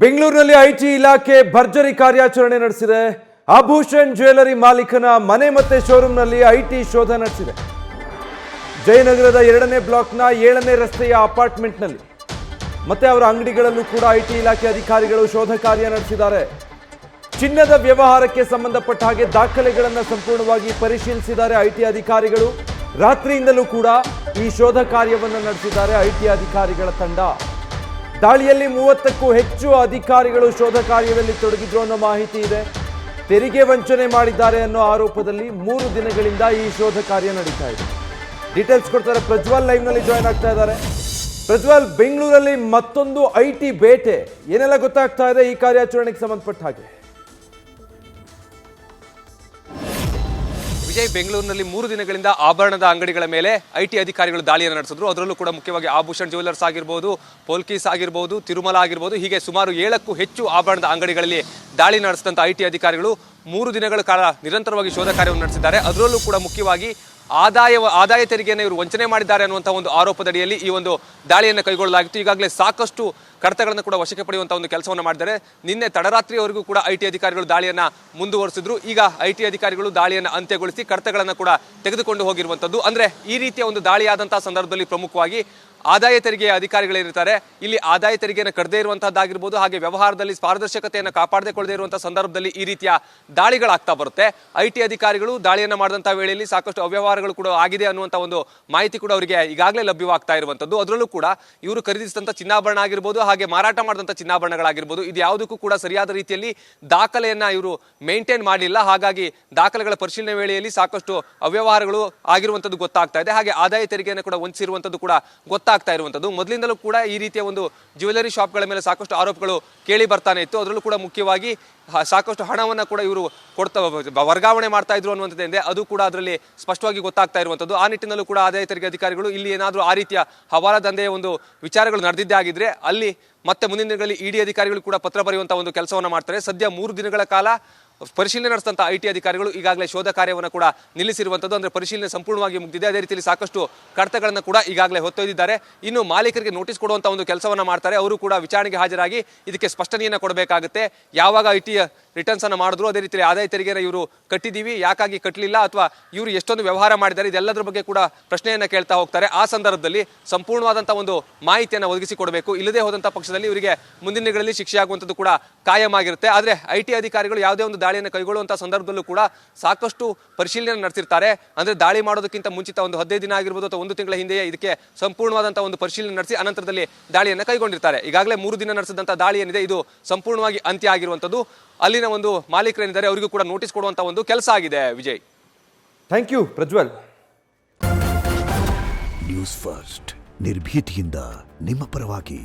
ಬೆಂಗಳೂರಿನಲ್ಲಿ ಐಟಿ ಇಲಾಖೆ ಭರ್ಜರಿ ಕಾರ್ಯಾಚರಣೆ ನಡೆಸಿದೆ. ಆಭೂಷಣ್ ಜ್ಯುವೆಲರಿ ಮಾಲೀಕನ ಮನೆ ಮತ್ತೆ ಶೋರೂಮ್ನಲ್ಲಿ ಐಟಿ ಶೋಧ ನಡೆಸಿದೆ. ಜಯನಗರದ 2ನೇ ಬ್ಲಾಕ್ನ 7ನೇ ರಸ್ತೆಯ ಅಪಾರ್ಟ್ಮೆಂಟ್ನಲ್ಲಿ ಮತ್ತೆ ಅವರ ಅಂಗಡಿಗಳಲ್ಲೂ ಕೂಡ ಐಟಿ ಇಲಾಖೆ ಅಧಿಕಾರಿಗಳು ಶೋಧ ಕಾರ್ಯ ನಡೆಸಿದ್ದಾರೆ. ಚಿನ್ನದ ವ್ಯವಹಾರಕ್ಕೆ ಸಂಬಂಧಪಟ್ಟ ಹಾಗೆ ದಾಖಲೆಗಳನ್ನು ಸಂಪೂರ್ಣವಾಗಿ ಪರಿಶೀಲಿಸಿದ್ದಾರೆ ಐಟಿ ಅಧಿಕಾರಿಗಳು. ರಾತ್ರಿಯಿಂದಲೂ ಕೂಡ ಈ ಶೋಧ ಕಾರ್ಯವನ್ನು ನಡೆಸಿದ್ದಾರೆ ಐಟಿ ಅಧಿಕಾರಿಗಳ ತಂಡ. ದಾಳಿಯಲ್ಲಿ 30ಕ್ಕೂ ಹೆಚ್ಚು ಅಧಿಕಾರಿಗಳು ಶೋಧ ಕಾರ್ಯದಲ್ಲಿ ತೊಡಗಿದ್ರು ಅನ್ನೋ ಮಾಹಿತಿ ಇದೆ. ತೆರಿಗೆ ವಂಚನೆ ಮಾಡಿದ್ದಾರೆ ಅನ್ನೋ ಆರೋಪದಲ್ಲಿ 3 ದಿನಗಳಿಂದ ಈ ಶೋಧ ಕಾರ್ಯ ನಡೀತಾ ಇದೆ. ಡೀಟೇಲ್ಸ್ ಕೊಡ್ತಾರೆ ಪ್ರಜ್ವಲ್, ಲೈವ್ ನಲ್ಲಿ ಜಾಯ್ನ್ ಆಗ್ತಾ ಇದ್ದಾರೆ. ಪ್ರಜ್ವಲ್, ಬೆಂಗಳೂರಲ್ಲಿ ಮತ್ತೊಂದು ಐಟಿ ಬೇಟೆ, ಏನೆಲ್ಲ ಗೊತ್ತಾಗ್ತಾ ಇದೆ ಈ ಕಾರ್ಯಾಚರಣೆಗೆ ಸಂಬಂಧಪಟ್ಟ ಹಾಗೆ? ವಿಜಯ್, ಬೆಂಗಳೂರಿನಲ್ಲಿ 3 ದಿನಗಳಿಂದ ಆಭರಣದ ಅಂಗಡಿಗಳ ಮೇಲೆ ಐಟಿ ಅಧಿಕಾರಿಗಳು ದಾಳಿಯನ್ನು ನಡೆಸಿದ್ರು. ಅದರಲ್ಲೂ ಕೂಡ ಮುಖ್ಯವಾಗಿ ಆಭೂಷಣ್ ಜ್ಯುವೆಲರ್ಸ್ ಆಗಿರ್ಬೋದು, ಪೋಲ್ಕೀಸ್ ಆಗಿರ್ಬೋದು, ತಿರುಮಲ ಆಗಿರ್ಬೋದು, ಹೀಗೆ ಸುಮಾರು 7ಕ್ಕೂ ಹೆಚ್ಚು ಆಭರಣದ ಅಂಗಡಿಗಳಲ್ಲಿ ದಾಳಿ ನಡೆಸಿದಂಥ ಐಟಿ ಅಧಿಕಾರಿಗಳು 3 ದಿನಗಳ ಕಾಲ ನಿರಂತರವಾಗಿ ಶೋಧ ಕಾರ್ಯವನ್ನು ನಡೆಸಿದ್ದಾರೆ. ಅದರಲ್ಲೂ ಕೂಡ ಮುಖ್ಯವಾಗಿ ಆದಾಯ ತೆರಿಗೆಯನ್ನು ಇವರು ವಂಚನೆ ಮಾಡಿದ್ದಾರೆ ಅನ್ನುವಂಥ ಒಂದು ಆರೋಪದಡಿಯಲ್ಲಿ ಈ ಒಂದು ದಾಳಿಯನ್ನು ಕೈಗೊಳ್ಳಲಾಗಿತ್ತು. ಈಗಾಗಲೇ ಸಾಕಷ್ಟು ಕಡತಗಳನ್ನು ಕೂಡ ವಶಕ್ಕೆ ಪಡೆಯುವಂಥ ಒಂದು ಕೆಲಸವನ್ನು ಮಾಡಿದ್ದಾರೆ. ನಿನ್ನೆ ತಡರಾತ್ರಿಯವರೆಗೂ ಕೂಡ ಐಟಿ ಅಧಿಕಾರಿಗಳು ದಾಳಿಯನ್ನು ಮುಂದುವರಿಸಿದ್ರು. ಈಗ ಐಟಿ ಅಧಿಕಾರಿಗಳು ದಾಳಿಯನ್ನು ಅಂತ್ಯಗೊಳಿಸಿ ಕಡತಗಳನ್ನು ಕೂಡ ತೆಗೆದುಕೊಂಡು ಹೋಗಿರುವಂಥದ್ದು. ಅಂದರೆ ಈ ರೀತಿಯ ಒಂದು ದಾಳಿಯಾದಂತಹ ಸಂದರ್ಭದಲ್ಲಿ ಪ್ರಮುಖವಾಗಿ ಆದಾಯ ತೆರಿಗೆಯ ಅಧಿಕಾರಿಗಳಿರ್ತಾರೆ. ಇಲ್ಲಿ ಆದಾಯ ತೆರಿಗೆಯನ್ನು ಕಡದೇ ಇರುವಂತಹದ್ದಾಗಿರ್ಬೋದು, ಹಾಗೆ ವ್ಯವಹಾರದಲ್ಲಿ ಪಾರದರ್ಶಕತೆಯನ್ನು ಕಾಪಾಡದೆ ಕೊಳ್ಳದೇ ಇರುವಂತಹ ಸಂದರ್ಭದಲ್ಲಿ ಈ ರೀತಿಯ ದಾಳಿಗಳಾಗ್ತಾ ಬರುತ್ತೆ. ಐಟಿ ಅಧಿಕಾರಿಗಳು ದಾಳಿಯನ್ನು ಮಾಡಿದಂತಹ ವೇಳೆಯಲ್ಲಿ ಸಾಕಷ್ಟು ಅವ್ಯವಹಾರಗಳು ಕೂಡ ಆಗಿದೆ ಅನ್ನುವಂಥ ಒಂದು ಮಾಹಿತಿ ಕೂಡ ಅವರಿಗೆ ಈಗಾಗಲೇ ಲಭ್ಯವಾಗ್ತಾ ಇರುವಂಥದ್ದು. ಅದರಲ್ಲೂ ಕೂಡ ಇವರು ಖರೀದಿಸಿದಂಥ ಚಿನ್ನಾಭರಣ ಆಗಿರ್ಬೋದು, ಹಾಗೆ ಮಾರಾಟ ಮಾಡಿದಂಥ ಚಿನ್ನಾಭರಣಗಳಾಗಿರ್ಬೋದು, ಇದು ಯಾವುದಕ್ಕೂ ಕೂಡ ಸರಿಯಾದ ರೀತಿಯಲ್ಲಿ ದಾಖಲೆಯನ್ನ ಇವರು ಮೇಂಟೈನ್ ಮಾಡಲಿಲ್ಲ. ಹಾಗಾಗಿ ದಾಖಲೆಗಳ ಪರಿಶೀಲನೆ ವೇಳೆಯಲ್ಲಿ ಸಾಕಷ್ಟು ಅವ್ಯವಹಾರಗಳು ಆಗಿರುವಂಥದ್ದು ಗೊತ್ತಾಗ್ತಾ ಇದೆ. ಹಾಗೆ ಆದಾಯ ತೆರಿಗೆಯನ್ನು ಕೂಡ ವಂಚಿಸಿರುವಂಥದ್ದು ಕೂಡ ಗೊತ್ತಾಗ್ತಾ ಇರುವಂಥದ್ದು. ಮೊದಲಿಂದಲೂ ಕೂಡ ಈ ರೀತಿಯ ಒಂದು ಜ್ಯುವೆಲರಿ ಶಾಪ್ಗಳ ಮೇಲೆ ಸಾಕಷ್ಟು ಆರೋಪಗಳು ಕೇಳಿ ಬರ್ತಾನೆ ಇತ್ತು. ಅದರಲ್ಲೂ ಕೂಡ ಮುಖ್ಯವಾಗಿ ಸಾಕಷ್ಟು ಹಣವನ್ನು ಕೂಡ ಇವರು ವರ್ಗಾವಣೆ ಮಾಡ್ತಾ ಇದ್ರು ಅನ್ನುವಂಥದ್ದೇ ಅದು ಕೂಡ ಅದರಲ್ಲಿ ಸ್ಪಷ್ಟವಾಗಿ ಗೊತ್ತಾಗ್ತಾ ಇರುವಂಥದ್ದು. ಆ ನಿಟ್ಟಿನಲ್ಲೂ ಕೂಡ ಆದಾಯ ತೆರಿಗೆ ಅಧಿಕಾರಿಗಳು ಇಲ್ಲಿ ಏನಾದರೂ ಆ ರೀತಿಯ ಹವಾಲಾ ದಂಧೆಯ ಒಂದು ವಿಚಾರಗಳು ನಡೆದಿದ್ದೇ ಆಗಿದ್ರೆ ಅಲ್ಲಿ ಮತ್ತೆ ಮುಂದಿನ ದಿನಗಳಲ್ಲಿ ಇಡಿ ಅಧಿಕಾರಿಗಳು ಕೂಡ ಪತ್ರ ಬರೆಯುವಂಥ ಒಂದು ಕೆಲಸವನ್ನು ಮಾಡ್ತಾರೆ. ಸದ್ಯ 3 ದಿನಗಳ ಕಾಲ ಪರಿಶೀಲನೆ ನಡೆಸಿದಂಥ ಐಟಿ ಅಧಿಕಾರಿಗಳು ಈಗಾಗಲೇ ಶೋಧ ಕಾರ್ಯವನ್ನು ಕೂಡ ನಿಲ್ಲಿಸಿರುವಂಥದ್ದು. ಅಂದರೆ ಪರಿಶೀಲನೆ ಸಂಪೂರ್ಣವಾಗಿ ಮುಗಿದಿದೆ. ಅದೇ ರೀತಿಯಲ್ಲಿ ಸಾಕಷ್ಟು ಕಡತಗಳನ್ನು ಕೂಡ ಈಗಾಗಲೇ ಹೊತ್ತೊಯ್ದಿದ್ದಾರೆ. ಇನ್ನು ಮಾಲೀಕರಿಗೆ ನೋಟಿಸ್ ಕೊಡುವಂಥ ಒಂದು ಕೆಲಸವನ್ನು ಮಾಡ್ತಾರೆ. ಅವರು ಕೂಡ ವಿಚಾರಣೆಗೆ ಹಾಜರಾಗಿ ಇದಕ್ಕೆ ಸ್ಪಷ್ಟನೆಯನ್ನು ಕೊಡಬೇಕಾಗುತ್ತೆ. ಯಾವಾಗ ಐಟಿ ರಿಟರ್ನ್ಸ್ ಅನ್ನು ಮಾಡಿದ್ರು, ಅದೇ ರೀತಿಯಲ್ಲಿ ಆದಾಯ ತೆರಿಗೆನ ಇವರು ಕಟ್ಟಿದ್ದೀವಿ, ಯಾಕಾಗಿ ಕಟ್ಟಲಿಲ್ಲ, ಅಥವಾ ಇವರು ಎಷ್ಟೊಂದು ವ್ಯವಹಾರ ಮಾಡಿದ್ದಾರೆ, ಇದೆಲ್ಲದರ ಬಗ್ಗೆ ಕೂಡ ಪ್ರಶ್ನೆಯನ್ನು ಕೇಳ್ತಾ ಹೋಗ್ತಾರೆ. ಆ ಸಂದರ್ಭದಲ್ಲಿ ಸಂಪೂರ್ಣವಾದಂಥ ಒಂದು ಮಾಹಿತಿಯನ್ನು ಒದಗಿಸಿಕೊಡಬೇಕು. ಇಲ್ಲದೇ ಹೋದಂಥ ಪಕ್ಷದಲ್ಲಿ ಇವರಿಗೆ ಮುಂದಿನ ದಿನಗಳಲ್ಲಿ ಶಿಕ್ಷೆ ಆಗುವಂಥದ್ದು ಕೂಡ ಕಾಯಂ ಆಗಿರುತ್ತೆ. ಆದರೆ ಐಟಿ ಅಧಿಕಾರಿಗಳು ಯಾವುದೇ ಒಂದು ದಾಳಿಯನ್ನು ಕೈಗೊಳ್ಳುವಂಥ ಸಂದರ್ಭದಲ್ಲೂ ಕೂಡ ಸಾಕಷ್ಟು ಪರಿಶೀಲನೆ ನಡೆಸಿರ್ತಾರೆ. ಅಂದರೆ ದಾಳಿ ಮಾಡೋದಕ್ಕಿಂತ ಮುಂಚಿತ ಒಂದು 15 ದಿನ ಆಗಿರ್ಬೋದು ಅಥವಾ 1 ತಿಂಗಳ ಹಿಂದೆಯೇ ಇದಕ್ಕೆ ಸಂಪೂರ್ಣವಾದಂಥ ಒಂದು ಪರಿಶೀಲನೆ ನಡೆಸಿ ಅನಂತರದಲ್ಲಿ ದಾಳಿಯನ್ನು ಕೈಗೊಂಡಿರ್ತಾರೆ. ಈಗಾಗಲೇ 3 ದಿನ ನಡೆಸಿದಂಥ ದಾಳಿ ಏನಿದೆ ಇದು ಸಂಪೂರ್ಣವಾಗಿ ಅಂತ್ಯ ಆಗಿರುವಂಥದ್ದು. ಅಲ್ಲಿನ ಒಂದು ಮಾಲೀಕರೇನಿದ್ದಾರೆ ಅವರಿಗೂ ಕೂಡ ನೋಟಿಸ್ ಕೊಡುವಂಥ ಒಂದು ಕೆಲಸ ಆಗಿದೆ. Vijay, thank you Prajwal. News first, ನಿರ್ಭೀತಿಯಿಂದ ನಿಮ್ಮ ಪರವಾಗಿ.